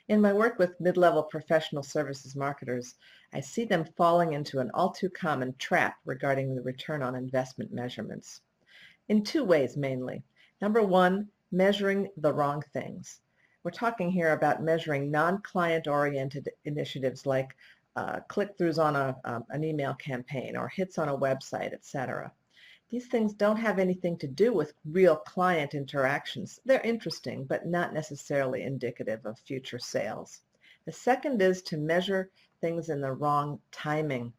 In my work with mid-level professional services marketers, I see them falling into an all too common trap regarding the return on investment measurements. In two ways mainly. Number one, measuring the wrong things. We're talking here about measuring non-client oriented initiatives like click-throughs on an email campaign or hits on a website, etc. These things don't have anything to do with real client interactions. They're interesting, but not necessarily indicative of future sales. The second is to measure things in the wrong timing.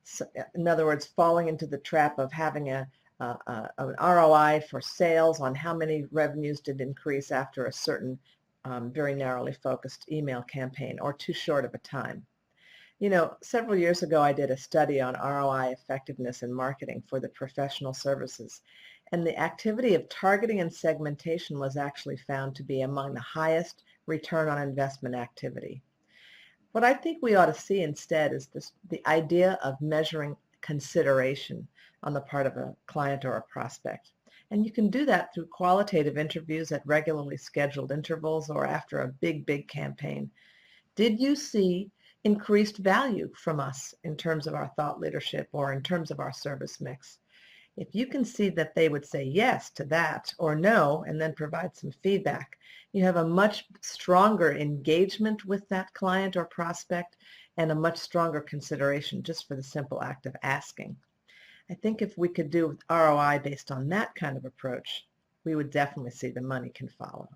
So, in other words, falling into the trap of having an ROI for sales on how many revenues did increase after a certain very narrowly focused email campaign or too short of a time. Several years ago, I did a study on ROI effectiveness in marketing for the professional services, and the activity of targeting and segmentation was actually found to be among the highest return on investment activity. What I think we ought to see instead is the idea of measuring consideration on the part of a client or a prospect. And you can do that through qualitative interviews at regularly scheduled intervals or after a big campaign. Did you see increased value from us in terms of our thought leadership or in terms of our service mix? If you can see that they would say yes to that or no and then provide some feedback, you have a much stronger engagement with that client or prospect and a much stronger consideration just for the simple act of asking. I think if we could do ROI based on that kind of approach, we would definitely see the money can follow.